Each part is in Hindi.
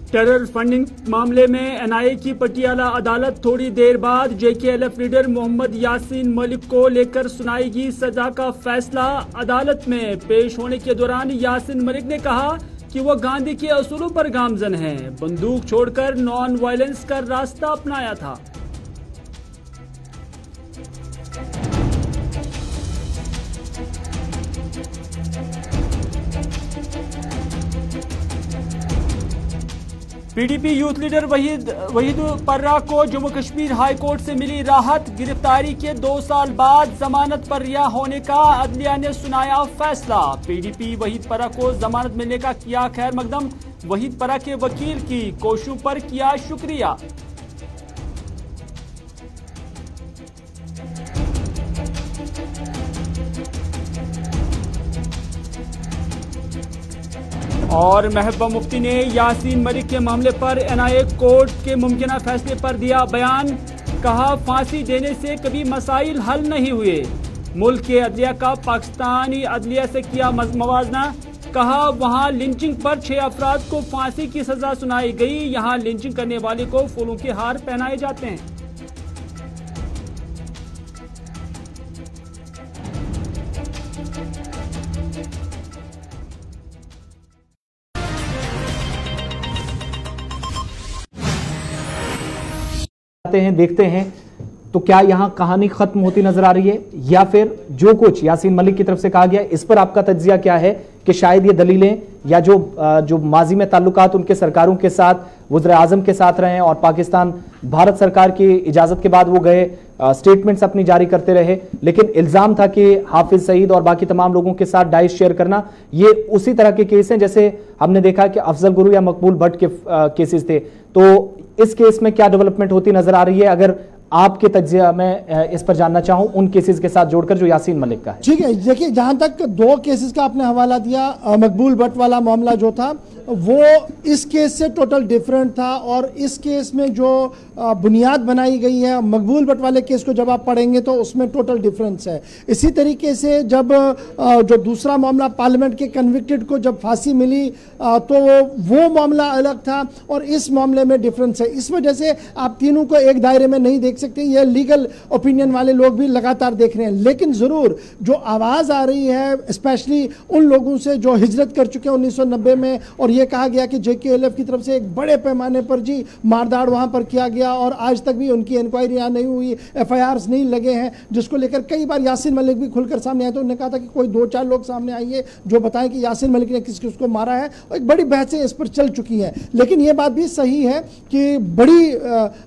टेरर फंडिंग मामले में एनआईए की पटियाला अदालत थोड़ी देर बाद जेकेएलएफ लीडर मोहम्मद यासीन मलिक को लेकर सुनाएगी सजा का फैसला। अदालत में पेश होने के दौरान यासीन मलिक ने कहा कि वो गांधी के असूलों पर गामजन हैं, बंदूक छोड़कर नॉन वायलेंस का रास्ता अपनाया था। पीडीपी यूथ लीडर वहीद पर्रा को जम्मू कश्मीर हाई कोर्ट से मिली राहत। गिरफ्तारी के 2 साल बाद जमानत पर रिहा होने का अदलिया ने सुनाया फैसला। पीडीपी वहीद पर्रा को जमानत मिलने का किया खैर मकदम। वहीद पर्रा के वकील की कोशिशों पर किया शुक्रिया। और महबूबा मुफ्ती ने यासीन मलिक के मामले पर एनआईए कोर्ट के मुमकिन फैसले पर दिया बयान। कहा फांसी देने से कभी मसाइल हल नहीं हुए। मुल्क के अदलिया का पाकिस्तानी अदलिया से किया मवाजना। कहा वहां लिंचिंग पर 6 अफराद को फांसी की सजा सुनाई गई। यहां लिंचिंग करने वाले को फूलों के हार पहनाए जाते हैं। देखते हैं तो क्या यहां कहानी खत्म होती नजर आ रही है या फिर जो कुछ यासीन मलिक की तरफ से कहा गया, इस पर आपका तज्जिया क्या है कि शायद ये दलीलें या जो माजी में ताल्लुकात उनके सरकारों के साथ, वज़ीर आज़म के साथ रहे और पाकिस्तान भारत सरकार की इजाजत के बाद वो गए, स्टेटमेंट्स अपनी जारी करते रहे, लेकिन इल्जाम था कि हाफिज सईद और बाकी तमाम लोगों के साथ डाइस शेयर करना, ये उसी तरह के केस हैं जैसे हमने देखा कि अफजल गुरु या मकबूल भट्ट के केसेस थे। तो इस केस में क्या डेवलपमेंट होती नजर आ रही है, अगर आपके तज्जिया में इस पर जानना चाहूं उन केसेस के साथ जोड़कर जो यासीन मलिक का है। ठीक है, देखिए जहां तक 2 केसेस का आपने हवाला दिया, मकबूल भट्ट वाला मामला जो था वो इस केस से टोटल डिफरेंट था और इस केस में जो बुनियाद बनाई गई है, मकबूल भट्ट वाले केस को जब आप पढ़ेंगे तो उसमें टोटल डिफरेंस है। इसी तरीके से जब जो दूसरा मामला पार्लियामेंट के कन्विक्टेड को जब फांसी मिली तो वो मामला अलग था और इस मामले में डिफरेंस है। इस वजह से आप तीनों को एक दायरे में नहीं देख सकते। ये लीगल ओपिनियन वाले लोग भी लगातार देख रहे हैं, लेकिन ज़रूर जो आवाज़ आ रही है स्पेशली उन लोगों से जो हिजरत कर चुके हैं 1990 में, और ये कहा गया कि जेकेएलएफ की तरफ से एक बड़े पैमाने पर जी मारदाड़ वहां पर किया गया और आज तक भी उनकी इंक्वायरियां नहीं हुई, एफआईआर्स नहीं लगे हैं, जिसको लेकर कई बार यासीन मलिक भी खुलकर सामने आए। तो उन्होंने कहा था कि कोई 2-4 लोग सामने आइए जो बताएं कि यासीन मलिक ने किस किसको मारा है, और एक बड़ी बहसें इस पर चल चुकी हैं। लेकिन यह बात भी सही है कि बड़ी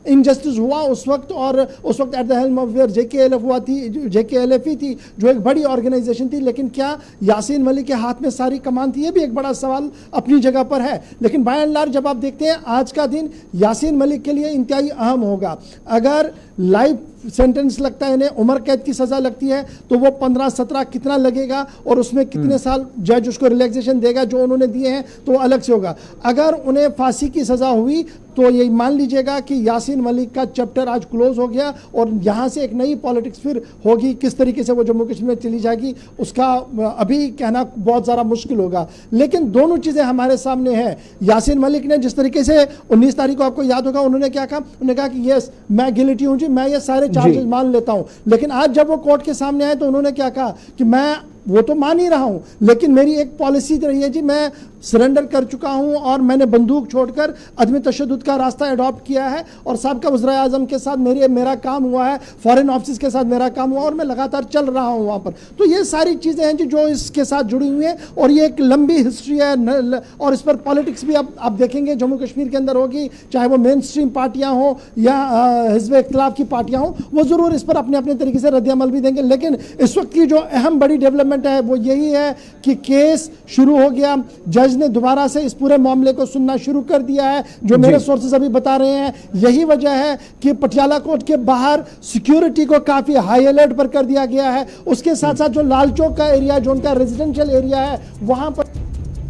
इनजस्टिस हुआ उस वक्त, और उस वक्त at the helm of where JKLF हुआ थी, जेकेएलएफ ही थी जो एक बड़ी ऑर्गेनाइजेशन थी। लेकिन क्या यासीन मलिक के हाथ में सारी कमान थी, ये भी एक बड़ा सवाल अपनी जगह पर है। लेकिन बाय एंड लार्ज जब आप देखते हैं आज का दिन यासीन मलिक के लिए इंतहाई अहम होगा। अगर लाइफ सेंटेंस लगता है, इन्हें उम्र कैद की सजा लगती है, तो वो 15-17 कितना लगेगा और उसमें कितने साल जज उसको रिलैक्सेशन देगा जो उन्होंने दिए हैं, तो अलग से होगा। अगर उन्हें फांसी की सजा हुई तो ये मान लीजिएगा कि यासीन मलिक का चैप्टर आज क्लोज हो गया और यहाँ से एक नई पॉलिटिक्स फिर होगी। किस तरीके से वो जम्मू कश्मीर में चली जाएगी उसका अभी कहना बहुत ज़्यादा मुश्किल होगा। लेकिन दोनों चीज़ें हमारे सामने हैं। यासीन मलिक ने जिस तरीके से 19 तारीख को आपको याद होगा उन्होंने क्या कहा, उन्होंने कहा कि यस मैं गिल्टी हूँ जी, मैं ये सारे चार्जेस मान लेता हूँ। लेकिन आज जब वो कोर्ट के सामने आए तो उन्होंने क्या कहा कि मैं वो तो मान ही रहा हूं, लेकिन मेरी एक पॉलिसी रही है जी, मैं सरेंडर कर चुका हूं और मैंने बंदूक छोड़कर अदम तशद्दुद का रास्ता अडॉप्ट किया है और साहब का वज़ीर आज़म के साथ मेरा काम हुआ है, फॉरेन ऑफिस के साथ मेरा काम हुआ और मैं लगातार चल रहा हूं वहां पर। तो ये सारी चीज़ें हैं जी जो इसके साथ जुड़ी हुई हैं और ये एक लंबी हिस्ट्री है और इस पर पॉलिटिक्स भी आप देखेंगे जम्मू कश्मीर के अंदर होगी, चाहे वो मेन स्ट्रीम पार्टियाँ हों या हिज़्ब इख्तिलाफ की पार्टियाँ हों, वो ज़रूर इस पर अपने अपने तरीके से रद्द-ए-अमल भी देंगे। लेकिन इस वक्त की जो अहम बड़ी डेवलपमेंट है वो यही है कि केस शुरू हो गया, जज ने दोबारा से इस पूरे मामले को सुनना शुरू कर दिया है। जो मेरे सोर्सेज अभी बता रहे हैं यही वजह है कि पटियाला कोर्ट के बाहर सिक्योरिटी को काफी हाई अलर्ट पर कर दिया गया है। उसके साथ साथ जो लाल चौक का एरिया, जो उनका रेजिडेंशियल एरिया है, वहां पर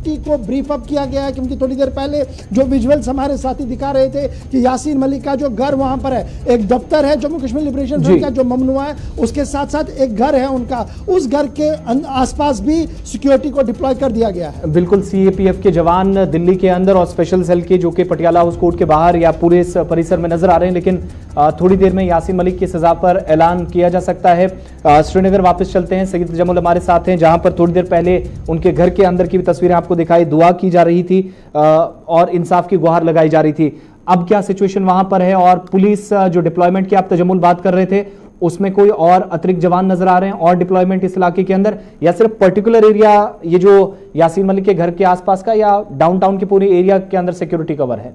सिक्योरिटी को ब्रीफ अप किया गया है, क्योंकि थोड़ी देर पहले जो विजुअल्स हमारे साथी दिखा रहे थे कि यासीन मलिक का जो घर वहां पर है, एक दफ्तर है जम्मू कश्मीर लिबरेशन फ्रंट का जो ममनुआ है, उसके साथ साथ एक घर है उनका, उस घर के आसपास भी सिक्योरिटी को डिप्लॉय कर दिया गया है। बिल्कुल, सीएपीएफ के जवान दिल्ली के अंदर और स्पेशल सेल के जो कि पटियाला हाउस कोर्ट के बाहर या पूरे इस परिसर में नजर आ रहे हैं, लेकिन थोड़ी देर में यासीन मलिक की सजा पर ऐलान किया जा सकता है। श्रीनगर वापस चलते हैं, सईद जमल हमारे साथ हैं, जहां पर थोड़ी देर पहले उनके घर के अंदर की भी तस्वीरें आपको दिखाई, दुआ की जा रही थी और इंसाफ की गुहार लगाई जा रही थी। अब क्या सिचुएशन वहां पर है, और पुलिस जो डिप्लॉयमेंट की आप तजम्मुल बात कर रहे थे, उसमें कोई और अतिरिक्त जवान नजर आ रहे हैं और डिप्लॉयमेंट इस इलाके के अंदर, या सिर्फ पर्टिकुलर एरिया ये जो यासीन मलिक के घर के आसपास का, या डाउनटाउन के पूरे एरिया के अंदर सिक्योरिटी कवर है?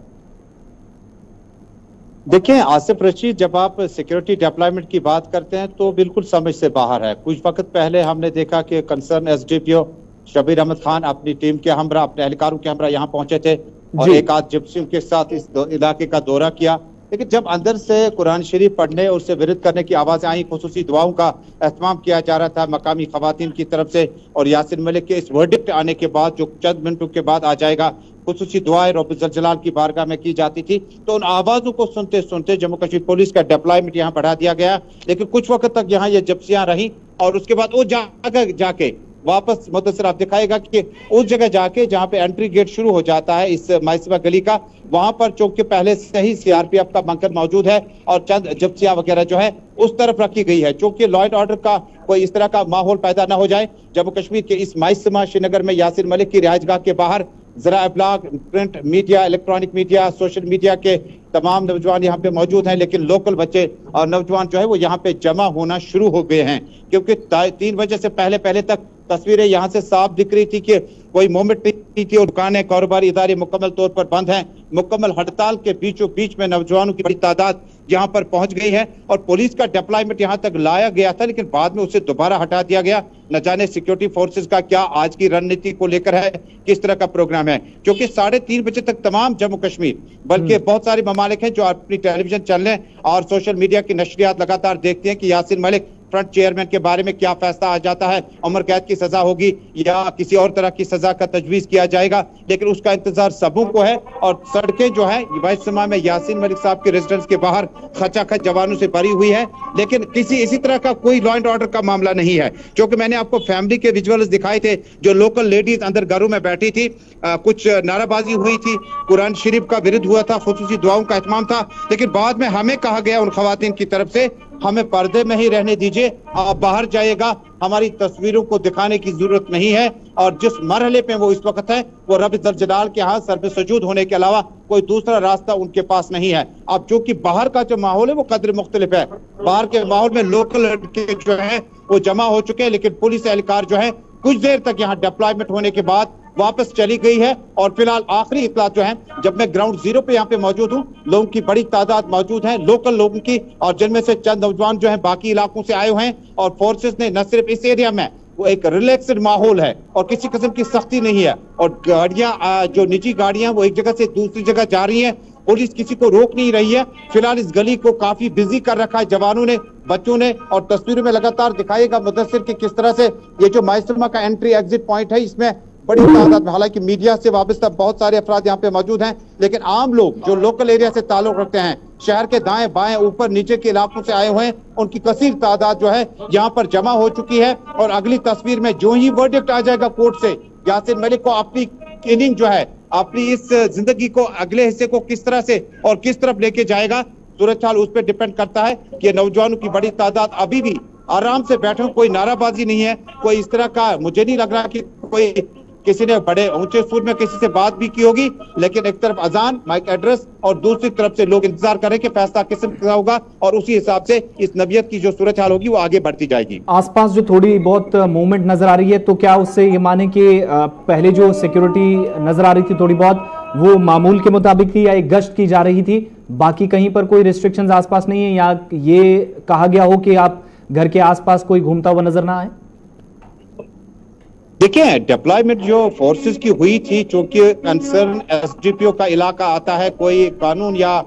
देखिए आसिफ रशीद, जब आप सिक्योरिटी डिप्लॉयमेंट की बात करते हैं तो बिल्कुल समझ से बाहर है। कुछ वक्त पहले हमने देखा कि कंसर्न एसडीपीओ शबीर अहमद खान अपनी टीम के हमरा, अपने एहलकारों के हमरा यहाँ पहुंचे थे और एक आध जिप्सियों के साथ इस इलाके का दौरा किया, लेकिन जब अंदर से कुरान शरीफ पढ़ने और उससे विरोध करने की आवाजें आई, खुसूसी दुआओं का एहतमाम किया जा रहा था मकामी खवातीन की तरफ से, और यासीन मलिक के इस वर्डिक्ट आने के बाद जो चंद मिनटों के बाद आ जाएगा, खुसूसी दुआएं रब्बुल जलाल की बारगाह में की जाती थी, तो उन आवाजों को सुनते सुनते जम्मू कश्मीर पुलिस का डिप्लॉयमेंट यहाँ बढ़ा दिया गया। लेकिन कुछ वक्त तक यहाँ ये जिप्सियां रही और उसके बाद वो जाके वापस मुदस्सिर आप दिखाएगा कि उस जगह जाके जहां पे एंट्री गेट शुरू हो जाता है इस माइसबा गली का, वहां पर चौक के पहले से ही सीआरपीएफ का बंकर मौजूद है और चंद जिप्सियां वगैरह जो है उस तरफ रखी गई है, चूंकि लॉ एंड ऑर्डर का कोई इस तरह का माहौल पैदा ना हो जाए। जम्मू कश्मीर के इस माइसमा श्रीनगर में यासीन मलिक की रिहाइशगाह के बाहर जरा इब्लाग, print media, electronic media, social media के तमाम नौजवान यहाँ पे मौजूद हैं, लेकिन लोकल बच्चे और नौजवान जो है वो यहाँ पे जमा होना शुरू हो गए हैं, क्योंकि 3 बजे से पहले तक तस्वीरें यहाँ से साफ दिख रही थी कि कोई मूवमेंट नहीं थी और दुकानें, कारोबारी इदारे मुकम्मल तौर पर बंद हैं। मुकम्मल हड़ताल के बीचों बीच में नौजवानों की बड़ी तादाद यहाँ पर पहुंच गई है और पुलिस का डिप्लॉयमेंट यहाँ तक लाया गया था, लेकिन बाद में उसे दोबारा हटा दिया गया। न जाने सिक्योरिटी फोर्सेस का क्या आज की रणनीति को लेकर है, किस तरह का प्रोग्राम है, क्योंकि 3:30 बजे तक तमाम जम्मू कश्मीर बल्कि बहुत सारे ममालिक हैं जो अपनी टेलीविजन चैनलें और सोशल मीडिया की नशरियात लगातार देखते हैं कि यासीन मलिक फ्रंट चेयरमैन के बारे में क्या फैसला आ जाता है, उम्र कैद की सजा होगी या किसी और तरह की सजा का तजवीज किया जाएगा, लेकिन उसका इंतजार सबों को है। और सड़कें जो है वाइस समय में यासीन मलिक साहब के रेजिडेंस के बाहर खचाखच जवानों से भरी हुई है, लेकिन किसी इसी तरह का कोई लॉ एंड ऑर्डर का मामला नहीं है, क्योंकि मैंने आपको फैमिली के विजुअल्स दिखाए थे, जो लोकल लेडीज अंदर घरों में बैठी थी, कुछ नाराबाजी हुई थी, कुरान शरीफ का विरोध हुआ था, खुसूसी दुआओं का एहतमाम था, लेकिन बाद में हमें कहा गया उन खवातीन की तरफ से हमें पर्दे में ही रहने दीजिए, आप बाहर जाइएगा, हमारी तस्वीरों को दिखाने की जरूरत नहीं है। और जिस मरहले पे वो इस वक्त है वो रब्बुल जलाल के हाथ सर पे सुजूद होने के अलावा कोई दूसरा रास्ता उनके पास नहीं है। अब जो कि बाहर का जो माहौल है वो कदर मुख्तलिफ है, बाहर के माहौल में लोकल लड़के जो है वो जमा हो चुके हैं, लेकिन पुलिस एहलकार जो है कुछ देर तक यहाँ डिप्लॉयमेंट होने के बाद वापस चली गई है। और फिलहाल आखिरी इत्तला जो है, जब मैं ग्राउंड जीरो पे यहाँ पे मौजूद हूँ, लोगों की बड़ी तादाद मौजूद है, लोकल लोगों की, और जिनमें से चंद नौजवान जो है बाकी इलाकों से आए हुए हैं, और फोर्सेस ने न सिर्फ इस एरिया में वो एक रिलैक्स्ड माहौल है और किसी किस्म की सख्ती नहीं है, और गाड़ियां जो निजी गाड़ियां वो एक जगह से दूसरी जगह जा रही हैं, पुलिस किसी को रोक नहीं रही है। फिलहाल इस गली को काफी बिजी कर रखा है जवानों ने, बच्चों ने, और तस्वीरों में लगातार दिखाएगा मुदस्सिर कि किस तरह से ये जो माइसमा का एंट्री एग्जिट पॉइंट है इसमें बड़ी तादाद में, हालांकि मीडिया से वाबस्ता बहुत सारे अफराद यहाँ पे मौजूद हैं, लेकिन आम लोग जो लोकल एरिया से ताल्लुक रखते हैं, शहर के दाएं बाएं ऊपर नीचे के इलाकों से आए हुए हैं, उनकी कसीर तादाद जो है यहाँ पर जमा हो चुकी है। और अगली तस्वीर में जो ही वर्डिक्ट आ जाएगा कोर्ट से, यासीन मलिक को अपनी इनिंग जो है, अपनी इस जिंदगी को अगले हिस्से को किस तरह से और किस तरफ लेके जाएगा, सूरत हाल उस पर डिपेंड करता है कि नौजवानों की बड़ी तादाद अभी भी आराम से बैठे, कोई नाराबाजी नहीं है, कोई इस तरह का मुझे नहीं लग रहा कि कोई किसी ने बड़े ऊंचे सुर में किसी से बात भी की होगी, लेकिन एक तरफ अजान माइक एड्रेस और दूसरी तरफ से लोग इंतजार करें कि फैसला किस का होगा, और उसी हिसाब से इस नबियत की जो सूरत हाल होगी वो आगे बढ़ती जाएगी। आसपास जो थोड़ी बहुत मूवमेंट नजर आ रही है, तो क्या उससे ये माने कि पहले जो सिक्योरिटी नजर आ रही थी थोड़ी बहुत वो मामूल के मुताबिक थी, या एक गश्त की जा रही थी, बाकी कहीं पर कोई रिस्ट्रिक्शंस आसपास नहीं है, या ये कहा गया हो कि आप घर के आसपास कोई घूमता हुआ नजर ना आए? देखिए, डिप्लॉयमेंट जो फोर्सेस की हुई थी, चूंकि कंसर्न एसडीपीओ का इलाका आता है, कोई कानून या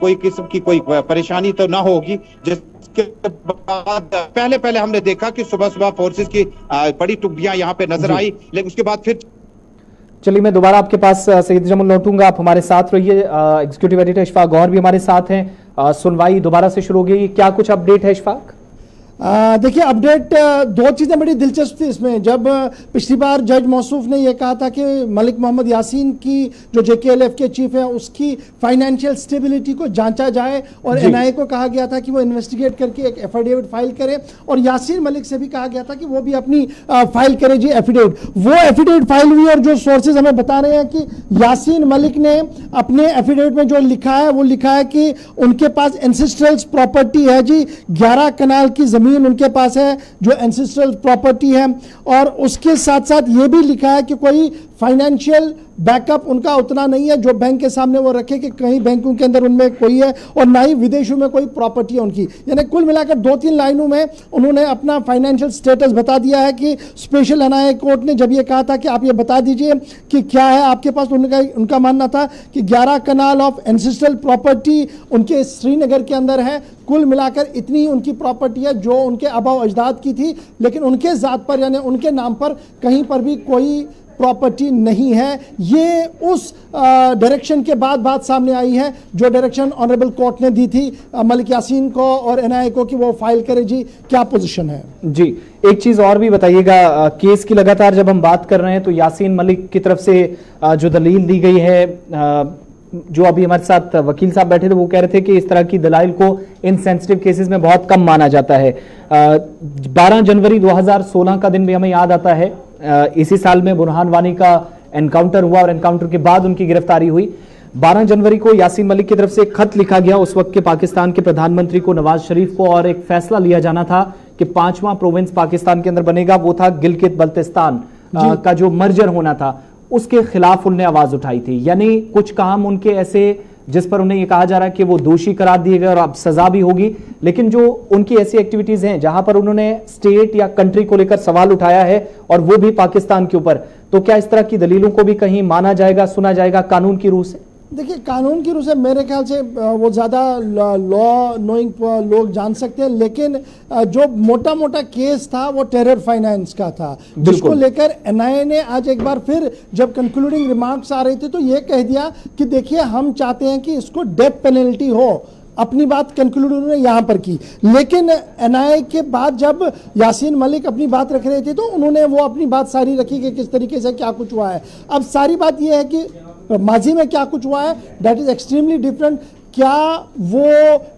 कोई किस्म की कोई परेशानी तो ना होगी, जिसके बाद पहले हमने देखा कि सुबह सुबह फोर्सेस की बड़ी टुकड़ियां यहाँ पे नजर आई, लेकिन उसके बाद फिर चलिए मैं दोबारा आपके पास सईद जमल लौटूंगा, आप हमारे साथ रहिए। एग्जीक्यूटिव एडिटर इशफाक गौहर भी हमारे साथ हैं। सुनवाई दोबारा से शुरू हो गई, क्या कुछ अपडेट है इशफाक? देखिए अपडेट, दो चीज़ें बड़ी दिलचस्प थी इसमें। जब पिछली बार जज मौसूफ ने यह कहा था कि मलिक मोहम्मद यासीन की जो JKLF के चीफ है उसकी फाइनेंशियल स्टेबिलिटी को जांचा जाए और NIA को कहा गया था कि वो इन्वेस्टिगेट करके एक एफिडेविट फाइल करे, और यासीन मलिक से भी कहा गया था कि वो भी अपनी फाइल करे जी एफिडेविट। वो एफिडेविट फाइल हुई और जो सोर्सेज हमें बता रहे हैं कि यासीन मलिक ने अपने एफिडेविट में जो लिखा है वो लिखा है कि उनके पास एंसेस्ट्रल प्रॉपर्टी है जी, 11 कनाल की जमीन उनके पास है जो एंसेस्ट्रल प्रॉपर्टी है, और उसके साथ साथ ये भी लिखा है कि कोई फाइनेंशियल बैकअप उनका उतना नहीं है जो बैंक के सामने वो रखे कि कहीं बैंकों के अंदर उनमें कोई है, और ना ही विदेशों में कोई प्रॉपर्टी है उनकी। यानी कुल मिलाकर 2-3 लाइनों में उन्होंने अपना फाइनेंशियल स्टेटस बता दिया है कि स्पेशल NIA कोर्ट ने जब ये कहा था कि आप ये बता दीजिए कि क्या है आपके पास, उनका मानना था कि 11 कनाल ऑफ एंसेस्ट्रल प्रॉपर्टी उनके श्रीनगर के अंदर है। कुल मिलाकर इतनी उनकी प्रॉपर्टी है जो उनके आबा अजदाद की थी, लेकिन उनके ज़ात पर यानी उनके नाम पर कहीं पर भी कोई प्रॉपर्टी नहीं है। ये उस डायरेक्शन के बाद बात सामने आई है जो डायरेक्शन ऑनरेबल कोर्ट ने दी थी मलिक यासीन को और NIA को कि वो फाइल करे। जी क्या पोजीशन है? जी एक चीज और भी बताइएगा, केस की लगातार जब हम बात कर रहे हैं तो यासीन मलिक की तरफ से जो दलील दी गई है, जो अभी हमारे साथ वकील साहब बैठे थे वो कह रहे थे कि इस तरह की दलाइल को इन सेंसिटिव केसेस में बहुत कम माना जाता है। 12 जनवरी 2016 का दिन भी हमें याद आता है। इसी साल में बुरहान वानी का एनकाउंटर हुआ और एनकाउंटर के बाद उनकी गिरफ्तारी हुई। 12 जनवरी को यासीन मलिक की तरफ से एक खत लिखा गया उस वक्त के पाकिस्तान के प्रधानमंत्री को, नवाज शरीफ को, और एक फैसला लिया जाना था कि 5वां प्रोविंस पाकिस्तान के अंदर बनेगा, वो था गिलगित बल्तिस्तान का जो मर्जर होना था, उसके खिलाफ उन्होंने आवाज उठाई थी। यानी कुछ काम उनके ऐसे जिस पर उन्हें ये कहा जा रहा है कि वो दोषी करार दिए गए और अब सजा भी होगी, लेकिन जो उनकी ऐसी एक्टिविटीज हैं जहां पर उन्होंने स्टेट या कंट्री को लेकर सवाल उठाया है और वो भी पाकिस्तान के ऊपर, तो क्या इस तरह की दलीलों को भी कहीं माना जाएगा, सुना जाएगा कानून की रूह से? देखिए कानून की रूह से मेरे ख्याल से वो ज़्यादा लॉ नोइंग लोग जान सकते हैं, लेकिन जो मोटा मोटा केस था वो टेरर फाइनेंस का था, जिसको लेकर NIA ने आज एक बार फिर जब कंक्लूडिंग रिमार्क्स आ रहे थे तो ये कह दिया कि देखिए हम चाहते हैं कि इसको डेथ पेनल्टी हो। अपनी बात कंक्लूड उन्होंने यहाँ पर की, लेकिन NIA के बाद जब यासीन मलिक अपनी बात रख रहे थे तो उन्होंने वो अपनी बात सारी रखी कि किस तरीके से क्या कुछ हुआ है। अब सारी बात ये है कि माजी में क्या कुछ हुआ है दैट इज एक्सट्रीमली डिफरेंट। क्या वो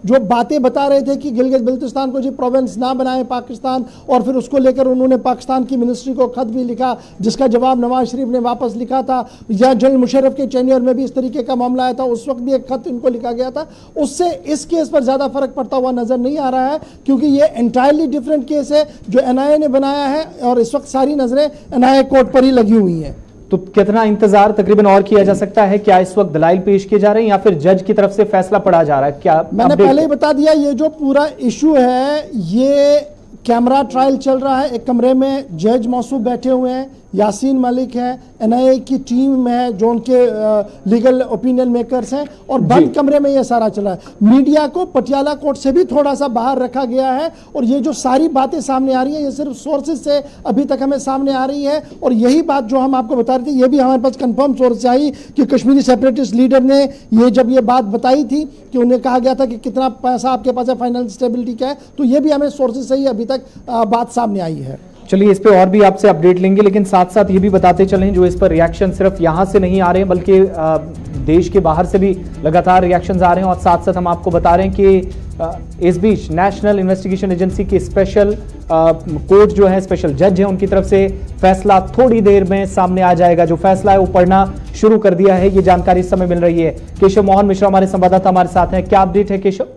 जो बातें बता रहे थे कि गिलगित बल्तिस्तान को जी प्रोविंस ना बनाए पाकिस्तान, और फिर उसको लेकर उन्होंने पाकिस्तान की मिनिस्ट्री को खत भी लिखा जिसका जवाब नवाज शरीफ ने वापस लिखा था, या जनरल मुशर्रफ के टेन्योर में भी इस तरीके का मामला आया था, उस वक्त भी एक खत इनको लिखा गया था, उससे इस केस पर ज़्यादा फर्क पड़ता हुआ नजर नहीं आ रहा है, क्योंकि ये एंटायरली डिफरेंट केस है जो NIA ने बनाया है और इस वक्त सारी नजरें NIA कोर्ट पर ही लगी हुई हैं। तो कितना इंतजार तकरीबन और किया जा सकता है? क्या इस वक्त दलाइल पेश किए जा रहे हैं या फिर जज की तरफ से फैसला पड़ा जा रहा है? क्या मैंने पहले ही बता दिया, ये जो पूरा इशू है ये कैमरा ट्रायल चल रहा है। एक कमरे में जज मौसूफ बैठे हुए हैं, यासीन मलिक है, NIA की टीम है जो उनके लीगल ओपिनियन मेकर्स हैं, और बंद कमरे में ये सारा चला है। मीडिया को पटियाला कोर्ट से भी थोड़ा सा बाहर रखा गया है, और ये जो सारी बातें सामने आ रही है ये सिर्फ सोर्सेज से अभी तक हमें सामने आ रही है, और यही बात जो हम आपको बता रहे थे ये भी हमारे पास कंफर्म सोर्स से आई कि कश्मीरी सेपरेटिस्ट लीडर ने ये जब ये बात बताई थी कि उन्हें कहा गया था कि कितना पैसा आपके पास है, फाइनेंशियल स्टेबिलिटी क्या है, तो ये भी हमें सोर्सेज से ही अभी तक बात सामने आई है। चलिए इस पे और भी आपसे अपडेट लेंगे, लेकिन साथ साथ ये भी बताते चलें जो इस पर रिएक्शन सिर्फ यहाँ से नहीं आ रहे हैं बल्कि देश के बाहर से भी लगातार रिएक्शंस आ रहे हैं, और साथ साथ हम आपको बता रहे हैं कि इस बीच नेशनल इन्वेस्टिगेशन एजेंसी की स्पेशल कोर्ट जो है, स्पेशल जज है, उनकी तरफ से फैसला थोड़ी देर में सामने आ जाएगा। जो फैसला है वो पढ़ना शुरू कर दिया है, ये जानकारी इस समय मिल रही है। केशव मोहन मिश्रा हमारे संवाददाता हमारे साथ हैं, क्या अपडेट है केशव?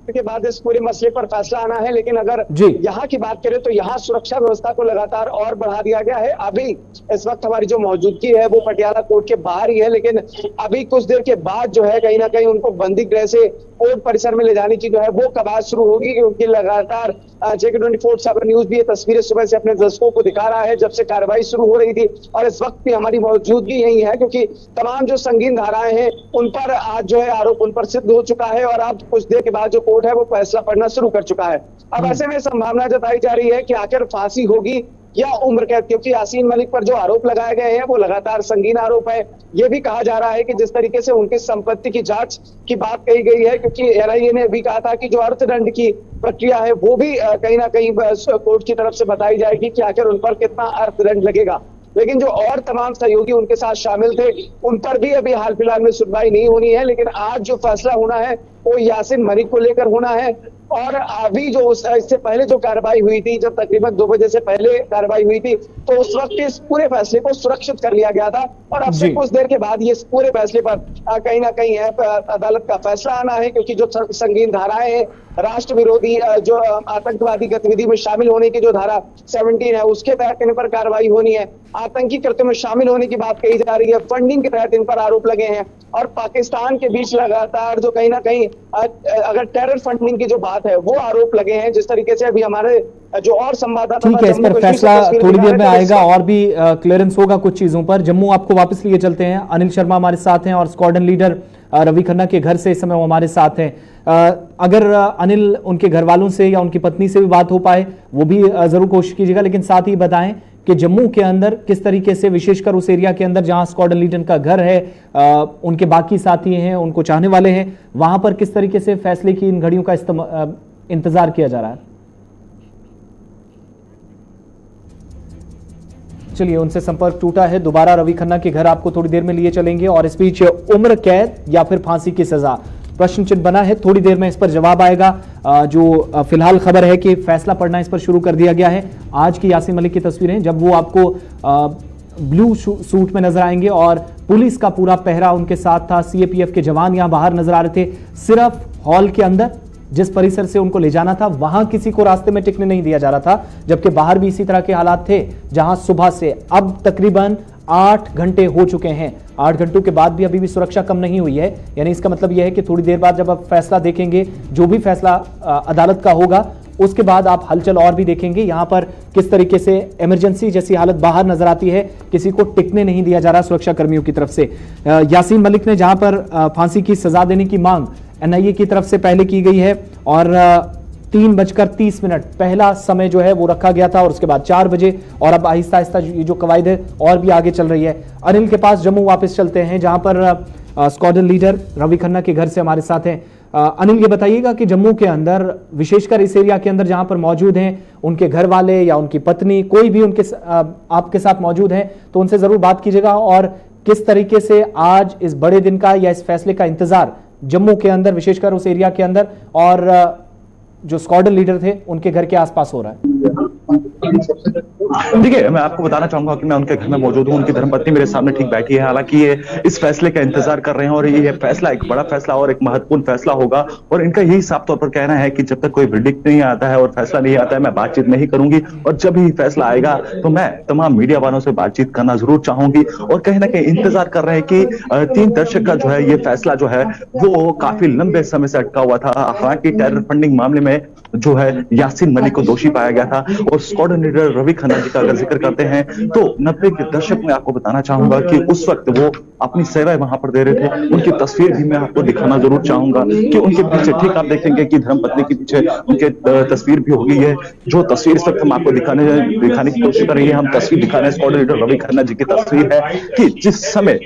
के बाद इस पूरे मसले पर फैसला आना है, लेकिन अगर यहाँ की बात करें तो यहाँ सुरक्षा व्यवस्था को लगातार और बढ़ा दिया गया है। अभी इस वक्त हमारी जो मौजूदगी है वो पटियाला कोर्ट के बाहर ही है, लेकिन अभी कुछ देर के बाद जो है कहीं ना कहीं उनको बंदी गृह से कोर्ट परिसर में ले जाने की जो है वो कवायद शुरू होगी, क्योंकि लगातार JK24 न्यूज भी ये तस्वीरें सुबह से अपने दर्शकों को दिखा रहा है जब से कार्रवाई शुरू हो रही थी, और इस वक्त भी हमारी मौजूदगी यही है, क्योंकि तमाम जो संगीन धाराएं हैं उन पर आज जो है आरोप उन पर सिद्ध हो चुका है, और अब कुछ देर के बाद जो कोर्ट है वो फैसला पढ़ना शुरू कर चुका है। अब ऐसे में संभावना जताई जा रही है कि आखिर फांसी होगी या उम्र कैद, क्योंकि यासीन मलिक पर जो आरोप लगाए गए हैं वो लगातार संगीन आरोप है। ये भी कहा जा रहा है कि जिस तरीके से उनकी संपत्ति की जांच की बात कही गई है, क्योंकि एनआईए ने भी कहा था कि जो अर्थदंड की प्रक्रिया है वो भी कहीं ना कहीं कोर्ट की तरफ से बताई जाएगी कि आखिर उन पर कितना अर्थदंड लगेगा। लेकिन जो और तमाम सहयोगी उनके साथ शामिल थे उन पर भी अभी हाल फिलहाल में सुनवाई नहीं होनी है। लेकिन आज जो फैसला होना है वो यासीन मलिक को लेकर होना है। और अभी जो इससे पहले जो कार्रवाई हुई थी, जब तकरीबन 2 बजे से पहले कार्रवाई हुई थी, तो उस वक्त इस पूरे फैसले को सुरक्षित कर लिया गया था। और अब से कुछ देर के बाद ये पूरे फैसले पर कहीं ना कहीं अदालत का फैसला आना है, क्योंकि जो संगीन धाराएं हैं, राष्ट्र विरोधी जो आतंकवादी गतिविधि में शामिल होने की जो धारा 17 है उसके तहत इन पर कार्रवाई होनी है। आतंकी कृत्य में शामिल होने की बात कही जा रही है, फंडिंग के तहत इन पर आरोप लगे हैं। और पाकिस्तान के बीच लगातार जो कहीं ना कहीं अगर टेरर फंडिंग की जो बात है वो आरोप लगे हैं। जिस तरीके से अभी हमारे जो और संवाददाता, ठीक है, इस पर फैसला थोड़ी देर में आएगा और भी क्लियरनेस होगा कुछ चीजों पर। जम्मू आपको वापस लिए चलते हैं। अनिल शर्मा हमारे साथ हैं और स्क्वाड्रन लीडर रवि खन्ना के घर से इस समय वो हमारे साथ हैं। अगर अनिल उनके घर वालों से या उनकी पत्नी से भी बात हो पाए वो भी जरूर कोशिश कीजिएगा, लेकिन साथ ही बताएं कि जम्मू के अंदर किस तरीके से, विशेषकर उस एरिया के अंदर जहां स्क्वाड्रन लीडर का घर है, उनके बाकी साथी हैं, उनको चाहने वाले हैं, वहां पर किस तरीके से फैसले की इन घड़ियों का इंतजार किया जा रहा है। चलिए, उनसे संपर्क टूटा है। दोबारा रवि खन्ना के घर आपको थोड़ी देर में लिए चलेंगे। और इस बीच उम्र कैद या फिर फांसी की सजा, प्रश्न चिन्ह बना है। थोड़ी देर में इस पर जवाब आएगा। जो फिलहाल खबर है कि फैसला पढ़ना इस पर शुरू कर दिया गया है। आज की यासीन मलिक की तस्वीरें, जब वो आपको ब्लू सूट में नजर आएंगे और पुलिस का पूरा पहरा उनके साथ था, सीएपीएफ के जवान यहां बाहर नजर आ रहे थे। सिर्फ हॉल के अंदर जिस परिसर से उनको ले जाना था वहां किसी को रास्ते में टिकने नहीं दिया जा रहा था, जबकि बाहर भी इसी तरह के हालात थे, जहां सुबह से अब तकरीबन 8 घंटे हो चुके हैं। 8 घंटों के बाद भी अभी भी सुरक्षा कम नहीं हुई है। यानी इसका मतलब यह है कि थोड़ी देर बाद जब आप फैसला देखेंगे, जो भी फैसला अदालत का होगा, उसके बाद आप हलचल और भी देखेंगे। यहां पर किस तरीके से इमरजेंसी जैसी हालत बाहर नजर आती है, किसी को टिकने नहीं दिया जा रहा सुरक्षा कर्मियों की तरफ से। यासीन मलिक ने जहां पर फांसी की सजा देने की मांग एनआईए की तरफ से पहले की गई है और 3:30 पहला समय जो है वो रखा गया था, और उसके बाद 4 बजे, और अब आहिस्ता आहिस्ता ये जो कवायद है और भी आगे चल रही है। अनिल के पास जम्मू वापस चलते हैं, जहां पर स्क्वाड्रन लीडर रवि खन्ना के घर से हमारे साथ हैं। अनिल, ये बताइएगा कि जम्मू के अंदर, विशेषकर इस एरिया के अंदर जहां पर मौजूद हैं, उनके घर वाले या उनकी पत्नी, कोई भी उनके आपके साथ मौजूद है तो उनसे जरूर बात कीजिएगा। और किस तरीके से आज इस बड़े दिन का या इस फैसले का इंतजार जम्मू के अंदर, विशेषकर उस एरिया के अंदर, और जो स्क्वाड्रन लीडर थे उनके घर के आसपास हो रहा है। देखिए, मैं आपको बताना चाहूंगा कि मैं उनके घर में मौजूद हूं। उनकी धर्मपत्नी मेरे सामने ठीक बैठी है। हालांकि ये इस फैसले का इंतजार कर रहे हैं और ये फैसला एक बड़ा फैसला और एक महत्वपूर्ण फैसला होगा। और इनका यही साफ तौर पर कहना है कि जब तक कोई वर्डिक्ट नहीं आता है और फैसला नहीं आता है, मैं बातचीत नहीं करूंगी। और जब ही फैसला आएगा तो मैं तमाम मीडिया वालों से बातचीत करना जरूर चाहूंगी। और कहीं ना कहीं इंतजार कर रहे हैं कि 3 दशक का जो है ये फैसला जो है वो काफी लंबे समय से अटका हुआ था। हालांकि टेरर फंडिंग मामले में जो है यासीन मलिक को दोषी पाया गया था। और स्क्वाड्रन लीडर रवि खन्ना जी का अगर जिक्र करते हैं तो 90 के दशक में आपको बताना चाहूंगा कि उस वक्त वो अपनी सेवाएं वहां पर दे रहे थे। उनकी तस्वीर भी मैं आपको दिखाना जरूर चाहूंगा कि उनके पीछे, ठीक आप देखेंगे कि धर्मपत्नी के पीछे उनके तस्वीर भी हो गई है। जो तस्वीर इस वक्त हम आपको दिखाने की कोशिश कर रही है, हम तस्वीर दिखा रहे हैं स्क्वाड्रन लीडर रवि खन्ना जी की तस्वीर है कि जिस समय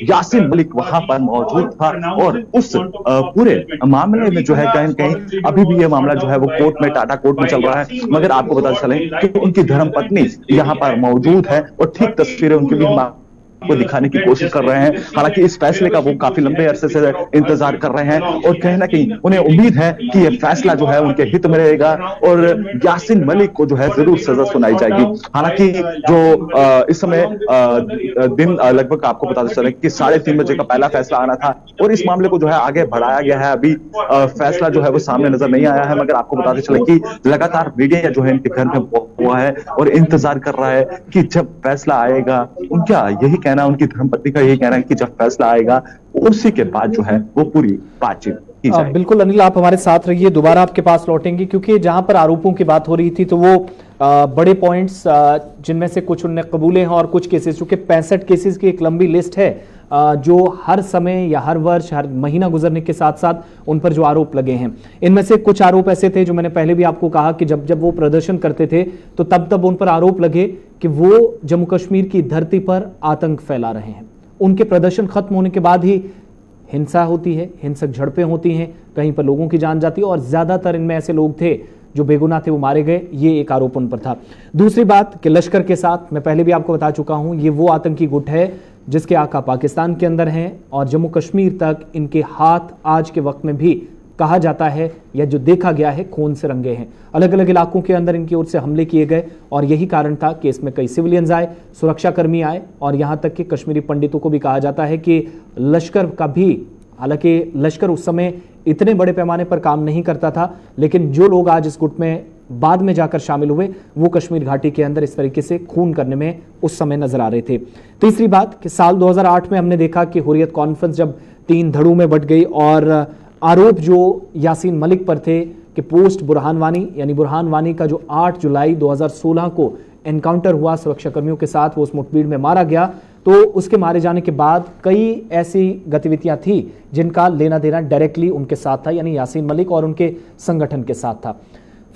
यासीन मलिक वहां पर मौजूद था। और उस पूरे मामले में जो है कहीं कहीं अभी भी ये मामला जो है वो कोर्ट में, टाटा कोर्ट में चल रहा है। मगर आपको बता चले कि उनकी धर्मपत्नी यहाँ पर मौजूद है और ठीक तस्वीरें उनकी भी को दिखाने की कोशिश कर रहे हैं। हालांकि इस फैसले का वो काफी लंबे अरसे से इंतजार कर रहे हैं और कहीं ना कहीं उन्हें उम्मीद है कि ये फैसला जो है उनके हित में रहेगा और यासीन मलिक को जो है जरूर सजा सुनाई जाएगी। हालांकि जो इस समय दिन लगभग आपको पता चले कि 3:30 बजे का पहला फैसला आना था और इस मामले को जो है आगे बढ़ाया गया है। अभी फैसला जो है वो सामने नजर नहीं आया है, मगर आपको बताते चले कि लगातार मीडिया जो है इनके घर में हुआ है और इंतजार कर रहा है कि जब फैसला आएगा। उनका यही कहना, उनकी धर्मपत्नी का यही कहना है कि जब फैसला आएगा उसी के बाद जो है वो पूरी बातचीत बिल्कुल अनिल, आप हमारे साथ रहिए, दोबारा आपके पास लौटेंगे क्योंकि जहां पर आरोपों की बात हो रही थी तो वो बड़े पॉइंट्स जिनमें से कुछ उनने कबूले हैं और कुछ केसेस, चूंकि 65 केसेस की एक लंबी लिस्ट है जो हर समय या हर वर्ष हर महीना गुजरने के साथ साथ उन पर जो आरोप लगे हैं, इनमें से कुछ आरोप ऐसे थे जो मैंने पहले भी आपको कहा कि जब जब वो प्रदर्शन करते थे तो तब उन पर आरोप लगे कि वो जम्मू कश्मीर की धरती पर आतंक फैला रहे हैं। उनके प्रदर्शन खत्म होने के बाद ही हिंसा होती है, हिंसक झड़पें होती हैं, कहीं पर लोगों की जान जाती है और ज्यादातर इनमें ऐसे लोग थे जो बेगुनाह थे वो मारे गए। ये एक आरोप उन पर था। दूसरी बात कि लश्कर के साथ, मैं पहले भी आपको बता चुका हूं, ये वो आतंकी गुट है जिसके आका पाकिस्तान के अंदर हैं और जम्मू कश्मीर तक इनके हाथ आज के वक्त में भी कहा जाता है या जो देखा गया है खून से रंगे हैं। अलग अलग इलाकों के अंदर इनकी ओर से हमले किए गए और यही कारण था कि इसमें कई सिविलियंस आए, सुरक्षाकर्मी आए और यहां तक कि कश्मीरी पंडितों को भी कहा जाता है कि लश्कर का भी, हालांकि लश्कर उस समय इतने बड़े पैमाने पर काम नहीं करता था, लेकिन जो लोग आज इस गुट में बाद में जाकर शामिल हुए वो कश्मीर घाटी के अंदर इस तरीके से खून करने में उस समय नजर आ रहे थे। तीसरी बात कि साल 2008 में हमने देखा कि हुर्रियत कॉन्फ्रेंस जब 3 धड़ों में बट गई और आरोप जो यासीन मलिक पर थे कि पोस्ट बुरहान वानी, यानी बुरहान वानी का जो 8 जुलाई 2016 को एनकाउंटर हुआ सुरक्षाकर्मियों के साथ, वो उस मुठभेड़ में मारा गया, तो उसके मारे जाने के बाद कई ऐसी गतिविधियां थी जिनका लेना देना डायरेक्टली उनके साथ था, यानी यासीन मलिक और उनके संगठन के साथ था।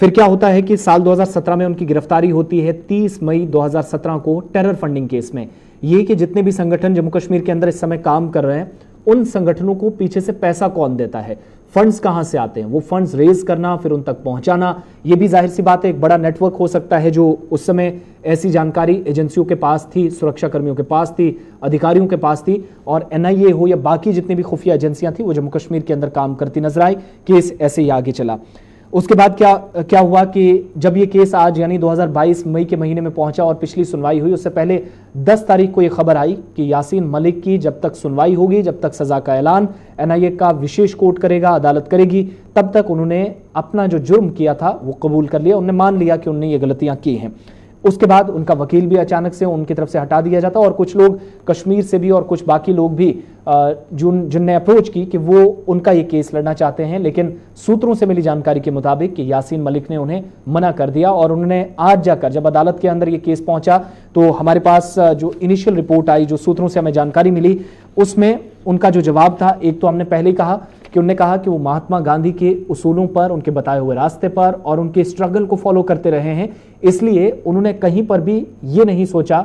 फिर क्या होता है कि साल 2017 में उनकी गिरफ्तारी होती है 30 मई 2017 को टेरर फंडिंग केस में। ये कि जितने भी संगठन जम्मू कश्मीर के अंदर इस समय काम कर रहे हैं उन संगठनों को पीछे से पैसा कौन देता है, फंड्स कहां से आते हैं, वो फंड्स रेज करना, फिर उन तक पहुंचाना, ये भी जाहिर सी बात है एक बड़ा नेटवर्क हो सकता है जो उस समय ऐसी जानकारी एजेंसियों के पास थी, सुरक्षा कर्मियों के पास थी, अधिकारियों के पास थी और एनआईए हो या बाकी जितनी भी खुफिया एजेंसियां थी वो जम्मू कश्मीर के अंदर काम करती नजर आई। केस ऐसे ही आगे चला। उसके बाद क्या हुआ कि जब ये केस आज यानी 2022 मई के महीने में पहुंचा और पिछली सुनवाई हुई, उससे पहले 10 तारीख को ये खबर आई कि यासीन मलिक की जब तक सुनवाई होगी, जब तक सजा का ऐलान एनआईए का विशेष कोर्ट करेगा, अदालत करेगी, तब तक उन्होंने अपना जो जुर्म किया था वो कबूल कर लिया, उन्होंने मान लिया कि उन्होंने ये गलतियां की हैं। उसके बाद उनका वकील भी अचानक से उनकी तरफ से हटा दिया जाता और कुछ लोग कश्मीर से भी और कुछ बाकी लोग भी जिनने अप्रोच की कि वो उनका ये केस लड़ना चाहते हैं, लेकिन सूत्रों से मिली जानकारी के मुताबिक कि यासीन मलिक ने उन्हें मना कर दिया और उन्होंने आज जाकर जब अदालत के अंदर ये केस पहुंचा तो हमारे पास जो इनिशियल रिपोर्ट आई, जो सूत्रों से हमें जानकारी मिली, उसमें उनका जो जवाब था, एक तो हमने पहले ही कहा कि उन्होंने कहा कि वो महात्मा गांधी के उसूलों पर, उनके बताए हुए रास्ते पर और उनके स्ट्रगल को फॉलो करते रहे हैं, इसलिए उन्होंने कहीं पर भी ये नहीं सोचा,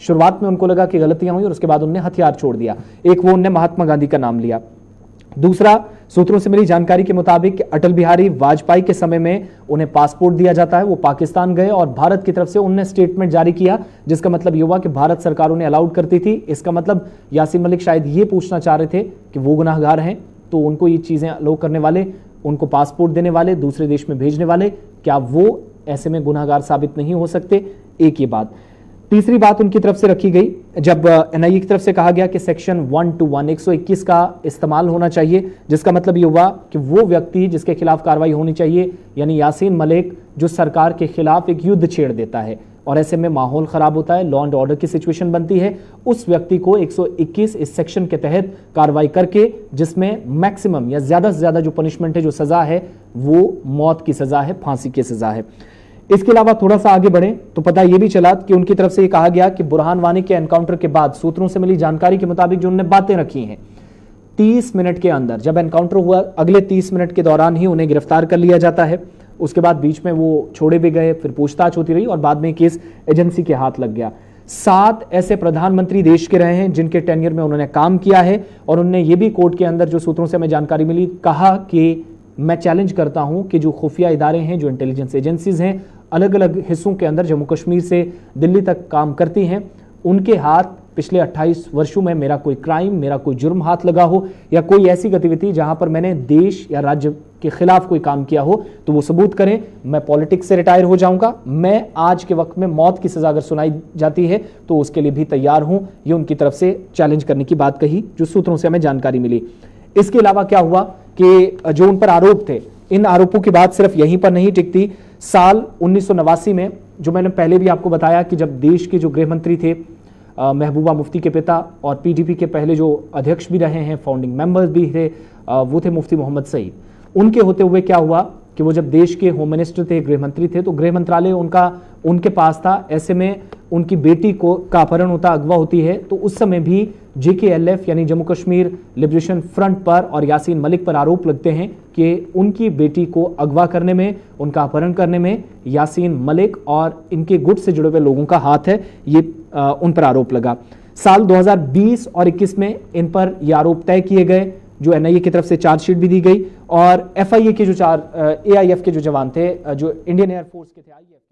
शुरुआत में उनको लगा कि गलतियां हुई और उसके बाद उन्होंने हथियार छोड़ दिया। एक वो उन्होंने महात्मा गांधी का नाम लिया। दूसरा, सूत्रों से मिली जानकारी के मुताबिक अटल बिहारी वाजपेयी के समय में उन्हें पासपोर्ट दिया जाता है, वो पाकिस्तान गए और भारत की तरफ से उन्होंने स्टेटमेंट जारी किया जिसका मतलब ये हुआ कि भारत सरकार उन्हें अलाउड करती थी। इसका मतलब यासीन मलिक शायद ये पूछना चाह रहे थे कि वो गुनाहगार हैं तो उनको ये चीजें अलाउ करने वाले, उनको पासपोर्ट देने वाले, दूसरे देश में भेजने वाले, क्या वो ऐसे में गुनाहगार साबित नहीं हो सकते? एक ये बात। तीसरी बात उनकी तरफ से रखी गई जब एनआईए की तरफ से कहा गया कि सेक्शन 121 का इस्तेमाल होना चाहिए, जिसका मतलब ये हुआ कि वो व्यक्ति जिसके खिलाफ कार्रवाई होनी चाहिए, यानी यासीन मलिक, जो सरकार के खिलाफ एक युद्ध छेड़ देता है और ऐसे में माहौल खराब होता है, लॉ एंड ऑर्डर की सिचुएशन बनती है, उस व्यक्ति को 121 इस सेक्शन के तहत कार्रवाई करके, जिसमें मैक्सिमम या ज्यादा से ज्यादा जो पनिशमेंट है, जो सजा है, वो मौत की सजा है, फांसी की सजा है। इसके अलावा थोड़ा सा आगे बढ़े तो पता यह भी चला कि उनकी तरफ से यह कहा गया कि बुरहान वानी के एनकाउंटर के बाद सूत्रों से मिली जानकारी के मुताबिक जो उन्होंने बातें रखी हैं, 30 मिनट के अंदर जब एनकाउंटर हुआ, अगले 30 मिनट के दौरान ही उन्हें गिरफ्तार कर लिया जाता है। उसके बाद बीच में वो छोड़े भी गए, फिर पूछताछ होती रही और बाद में केस एजेंसी के हाथ लग गया। 7 ऐसे प्रधानमंत्री देश के रहे हैं जिनके टेन्योर में उन्होंने काम किया है और उन्होंने ये भी कोर्ट के अंदर, जो सूत्रों से हमें जानकारी मिली, कहा कि मैं चैलेंज करता हूं कि जो खुफिया इदारे हैं, जो इंटेलिजेंस एजेंसीज हैं, अलग अलग हिस्सों के अंदर जम्मू कश्मीर से दिल्ली तक काम करती हैं, उनके हाथ पिछले 28 वर्षों में मेरा कोई क्राइम, मेरा कोई जुर्म हाथ लगा हो या कोई ऐसी गतिविधि जहां पर मैंने देश या राज्य के खिलाफ कोई काम किया हो तो वो सबूत करें। मैं पॉलिटिक्स से रिटायर हो जाऊंगा, मैं आज के वक्त में मौत की सजा अगर सुनाई जाती है तो उसके लिए भी तैयार हूं। ये उनकी तरफ से चैलेंज करने की बात कही, जो सूत्रों से हमें जानकारी मिली। इसके अलावा क्या हुआ कि जो उन पर आरोप थे, इन आरोपों की बात सिर्फ यहीं पर नहीं टिकती। साल 1989 में, जो मैंने पहले भी आपको बताया कि जब देश के जो गृह मंत्री थे महबूबा मुफ्ती के पिता और पीडीपी के पहले जो अध्यक्ष भी रहे हैं, फाउंडिंग मेंबर्स भी थे वो थे मुफ्ती मोहम्मद सईद। उनके होते हुए क्या हुआ कि वो जब देश के होम मिनिस्टर थे, गृह मंत्री थे, तो गृह मंत्रालय उनके पास था। ऐसे में उनकी बेटी का अपहरण होता, अगवा होती है। तो उस समय भी JKLF यानी जम्मू कश्मीर लिबरेशन फ्रंट पर और यासीन मलिक पर आरोप लगते हैं कि उनकी बेटी को अगवा करने में, उनका अपहरण करने में यासीन मलिक और इनके गुट से जुड़े हुए लोगों का हाथ है। ये उन पर आरोप लगा। साल 2020 और 21 में इन पर ये आरोप तय किए गए, जो NIA की तरफ से चार्जशीट भी दी गई और FIA के जो AIF के जो जवान थे, जो इंडियन एयरफोर्स के थे, IAF